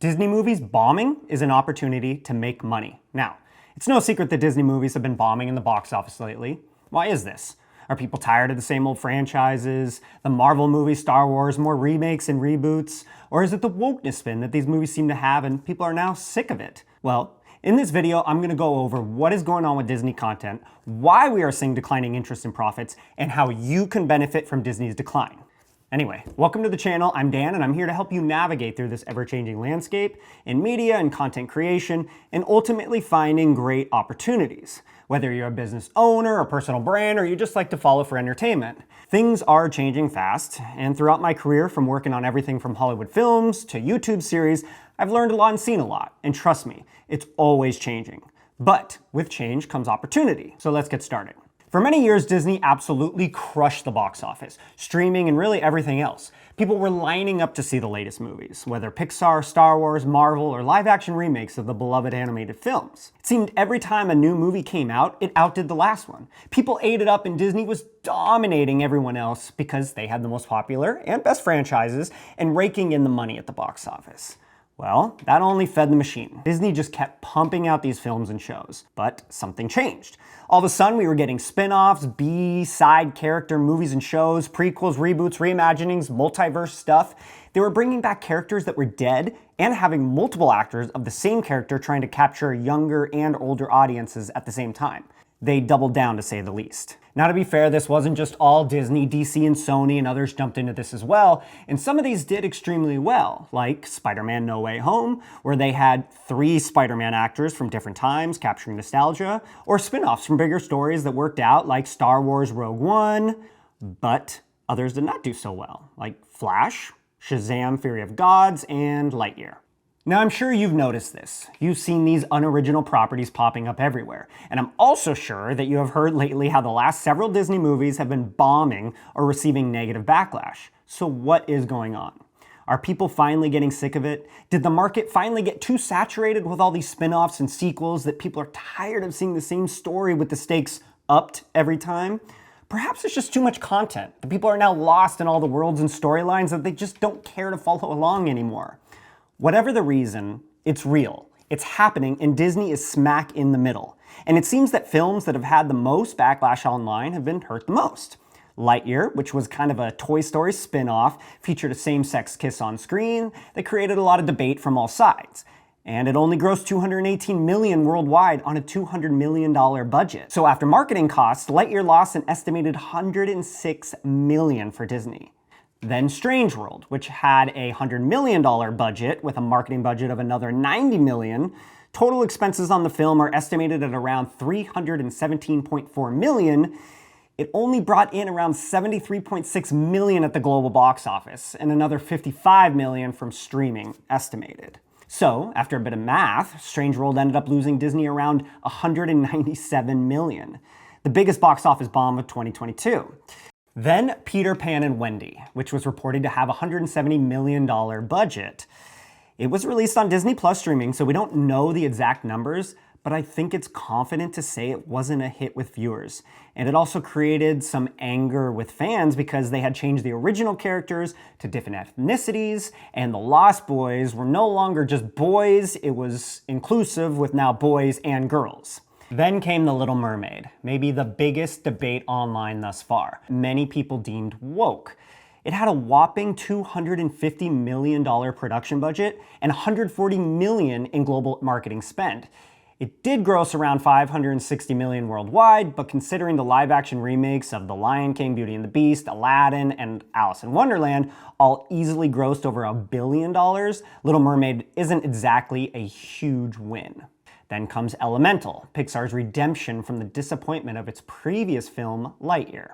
Disney movies bombing is an opportunity to make money. Now, it's no secret that Disney movies have been bombing in the box office lately. Why is this? Are people tired of the same old franchises, the Marvel movies, Star Wars, more remakes and reboots? Or is it the wokeness spin that these movies seem to have and people are now sick of it? Well, in this video, I'm going to go over what is going on with Disney content, why we are seeing declining interest in profits, and how you can benefit from Disney's decline. Anyway, welcome to the channel. I'm Dan, and I'm here to help you navigate through this ever-changing landscape in media and content creation, and ultimately finding great opportunities. Whether you're a business owner, a personal brand, or you just like to follow for entertainment. Things are changing fast, and throughout my career, from working on everything from Hollywood films to YouTube series, I've learned a lot and seen a lot. And trust me, it's always changing. But with change comes opportunity. So let's get started. For many years, Disney absolutely crushed the box office, streaming and really everything else. People were lining up to see the latest movies, whether Pixar, Star Wars, Marvel, or live-action remakes of the beloved animated films. It seemed every time a new movie came out, it outdid the last one. People ate it up and Disney was dominating everyone else because they had the most popular and best franchises and raking in the money at the box office. Well, that only fed the machine. Disney just kept pumping out these films and shows. But something changed. All of a sudden, we were getting spin-offs, B-side character movies and shows, prequels, reboots, reimaginings, multiverse stuff. They were bringing back characters that were dead and having multiple actors of the same character trying to capture younger and older audiences at the same time. They doubled down, to say the least. Now, to be fair, this wasn't just all Disney. DC and Sony and others jumped into this as well, and some of these did extremely well, like Spider-Man No Way Home, where they had 3 Spider-Man actors from different times capturing nostalgia, or spin-offs from bigger stories that worked out, like Star Wars Rogue One, but others did not do so well, like Flash, Shazam! Fury of Gods, and Lightyear. Now, I'm sure you've noticed this. You've seen these unoriginal properties popping up everywhere. And I'm also sure that you have heard lately how the last several Disney movies have been bombing or receiving negative backlash. So what is going on? Are people finally getting sick of it? Did the market finally get too saturated with all these spin-offs and sequels that people are tired of seeing the same story with the stakes upped every time? Perhaps it's just too much content. The people are now lost in all the worlds and storylines that they just don't care to follow along anymore. Whatever the reason, it's real. It's happening, and Disney is smack in the middle. And it seems that films that have had the most backlash online have been hurt the most. Lightyear, which was kind of a Toy Story spin-off, featured a same-sex kiss on screen that created a lot of debate from all sides. And it only grossed $218 million worldwide on a $200 million budget. So after marketing costs, Lightyear lost an estimated $106 million for Disney. Then Strange World, which had a $100 million budget with a marketing budget of another $90 million. Total expenses on the film are estimated at around $317.4 million. It only brought in around $73.6 million at the global box office, and another $55 million from streaming estimated. So, after a bit of math, Strange World ended up losing Disney around $197 million, the biggest box office bomb of 2022. Then Peter Pan and Wendy, which was reported to have a $170 million budget. It was released on Disney Plus streaming, so we don't know the exact numbers, but I think it's confident to say it wasn't a hit with viewers. And it also created some anger with fans because they had changed the original characters to different ethnicities, and the Lost Boys were no longer just boys, it was inclusive with now boys and girls. Then came The Little Mermaid, maybe the biggest debate online thus far. Many people deemed woke. It had a whopping $250 million production budget and $140 million in global marketing spend. It did gross around $560 million worldwide, but considering the live-action remakes of The Lion King, Beauty and the Beast, Aladdin, and Alice in Wonderland all easily grossed over $1 billion, Little Mermaid isn't exactly a huge win. Then comes Elemental, Pixar's redemption from the disappointment of its previous film, Lightyear.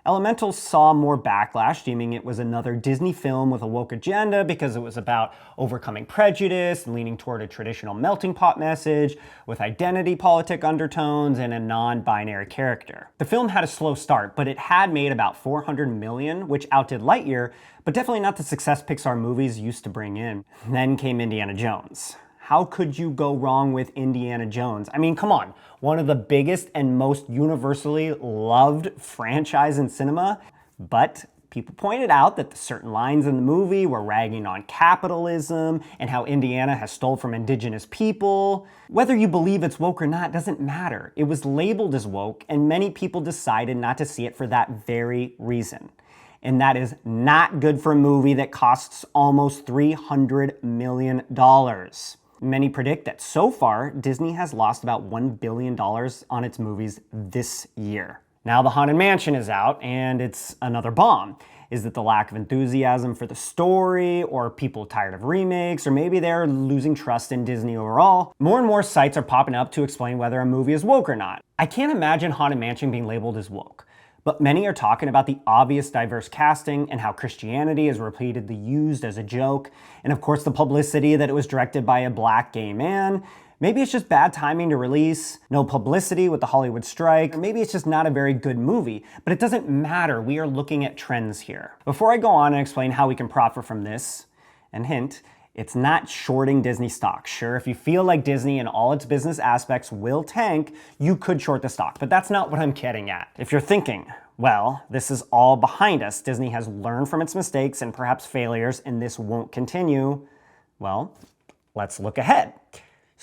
Elemental saw more backlash, deeming it was another Disney film with a woke agenda because it was about overcoming prejudice and leaning toward a traditional melting pot message with identity politic undertones and a non-binary character. The film had a slow start, but it had made about $400 million, which outdid Lightyear, but definitely not the success Pixar movies used to bring in. Then came Indiana Jones. How could you go wrong with Indiana Jones? I mean, come on, one of the biggest and most universally loved franchise in cinema, but People pointed out that the certain lines in the movie were ragging on capitalism and how Indiana has stole from indigenous people. Whether you believe it's woke or not doesn't matter. It was labeled as woke, and many people decided not to see it for that very reason. And that is not good for a movie that costs almost $300 million. Many predict that so far, Disney has lost about $1 billion on its movies this year. Now the Haunted Mansion is out, and it's another bomb. Is it the lack of enthusiasm for the story, or people tired of remakes, or maybe they're losing trust in Disney overall? More and more sites are popping up to explain whether a movie is woke or not. I can't imagine Haunted Mansion being labeled as woke. But many are talking about the obvious diverse casting and how Christianity is repeatedly used as a joke, and of course the publicity that it was directed by a black gay man. Maybe it's just bad timing to release, no publicity with the Hollywood strike, or maybe it's just not a very good movie. But it doesn't matter, we are looking at trends here. Before I go on and explain how we can profit from this, and hint, it's not shorting Disney stock. Sure, if you feel like Disney and all its business aspects will tank, you could short the stock, but that's not what I'm getting at. If you're thinking, well, this is all behind us, Disney has learned from its mistakes and perhaps failures, and this won't continue, well, let's look ahead.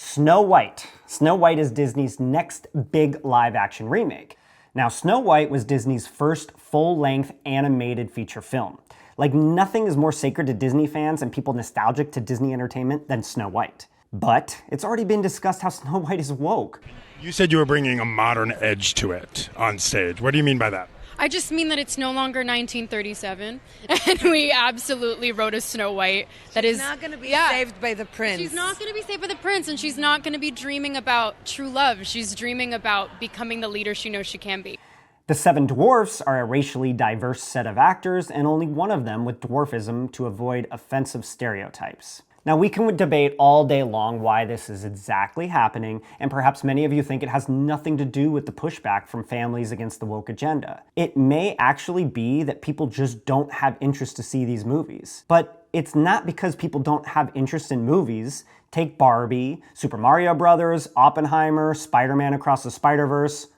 Snow White. Snow White is Disney's next big live-action remake. Now, Snow White was Disney's first full-length animated feature film. Like, nothing is more sacred to Disney fans and people nostalgic to Disney entertainment than Snow White. But it's already been discussed how Snow White is woke. You said you were bringing a modern edge to it on stage. What do you mean by that? I just mean that it's no longer 1937, and we absolutely wrote a Snow White that is not going to be saved by the prince. She's not going to be saved by the prince, and she's not going to be dreaming about true love. She's dreaming about becoming the leader she knows she can be. The Seven Dwarfs are a racially diverse set of actors, and only one of them with dwarfism to avoid offensive stereotypes. Now, we can debate all day long why this is exactly happening, and perhaps many of you think it has nothing to do with the pushback from families against the woke agenda. It may actually be that people just don't have interest to see these movies. But it's not because people don't have interest in movies. Take Barbie, Super Mario Brothers, Oppenheimer, Spider-Man Across the Spider-Verse.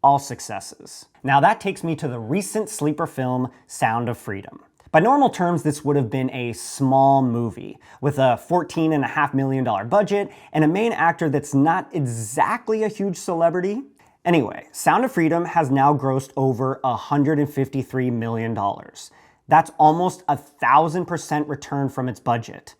All successes. Now that takes me to the recent sleeper film, Sound of Freedom. By normal terms, this would have been a small movie with a $14.5 million budget and a main actor that's not exactly a huge celebrity. Anyway, Sound of Freedom has now grossed over $153 million. That's almost 1,000% return from its budget.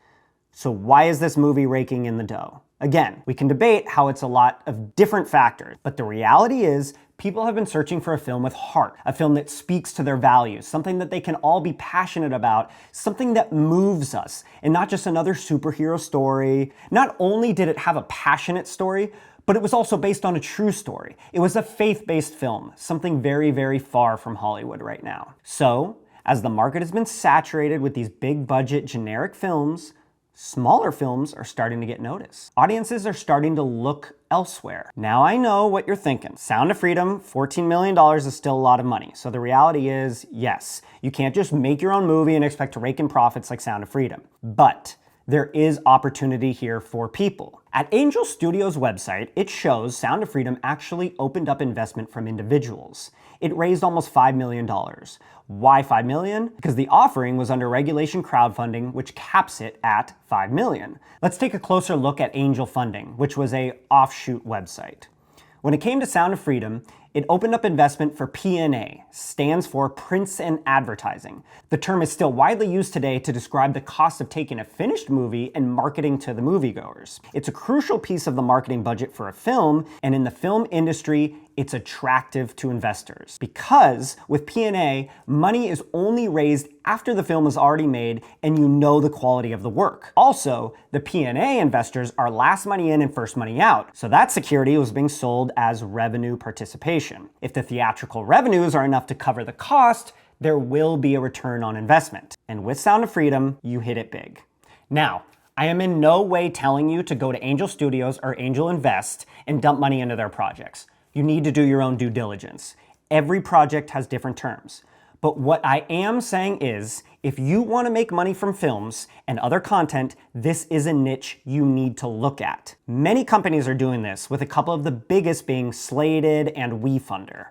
So why is this movie raking in the dough? Again, we can debate how it's a lot of different factors, but the reality is people have been searching for a film with heart, a film that speaks to their values, something that they can all be passionate about, something that moves us, and not just another superhero story. Not only did it have a passionate story, but it was also based on a true story. It was a faith-based film, something very, very far from Hollywood right now. So, as the market has been saturated with these big-budget generic films, smaller films are starting to get noticed. Audiences are starting to look elsewhere. Now I know what you're thinking. Sound of Freedom, $14 million is still a lot of money. So the reality is, yes, you can't just make your own movie and expect to rake in profits like Sound of Freedom. But there is opportunity here for people. At Angel Studios' website, it shows Sound of Freedom actually opened up investment from individuals. It raised almost $5 million. Why $5 million? Because the offering was under regulation crowdfunding, which caps it at $5 million. Let's take a closer look at Angel Funding, which was an offshoot website. When it came to Sound of Freedom, it opened up investment for P&A, stands for Prints and Advertising. The term is still widely used today to describe the cost of taking a finished movie and marketing to the moviegoers. It's a crucial piece of the marketing budget for a film, and in the film industry, it's attractive to investors. Because with P&A, money is only raised after the film is already made and you know the quality of the work. Also, the P&A investors are last money in and first money out, so that security was being sold as revenue participation. If the theatrical revenues are enough to cover the cost, there will be a return on investment. And with Sound of Freedom, you hit it big. Now, I am in no way telling you to go to Angel Studios or Angel Invest and dump money into their projects. You need to do your own due diligence. Every project has different terms. But what I am saying is, if you want to make money from films and other content, this is a niche you need to look at. Many companies are doing this, with a couple of the biggest being Slated and WeFunder.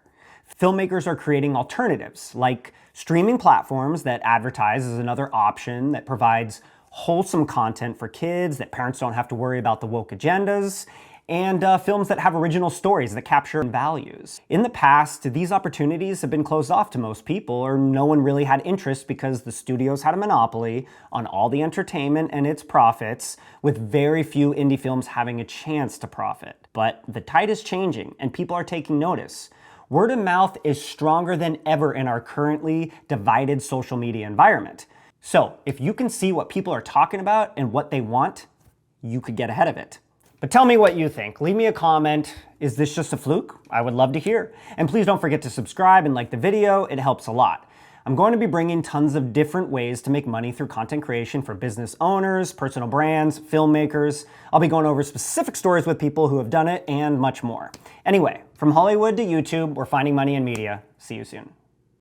Filmmakers are creating alternatives, like streaming platforms that advertise as another option that provides wholesome content for kids, that parents don't have to worry about the woke agendas, and films that have original stories that capture values. In the past, these opportunities have been closed off to most people, or no one really had interest because the studios had a monopoly on all the entertainment and its profits, with very few indie films having a chance to profit. But the tide is changing, and people are taking notice. Word of mouth is stronger than ever in our currently divided social media environment. So, if you can see what people are talking about and what they want, you could get ahead of it. But tell me what you think. Leave me a comment. Is this just a fluke? I would love to hear. And please don't forget to subscribe and like the video. It helps a lot. I'm going to be bringing tons of different ways to make money through content creation for business owners, personal brands, filmmakers. I'll be going over specific stories with people who have done it and much more. Anyway, from Hollywood to YouTube, we're finding money in media. See you soon.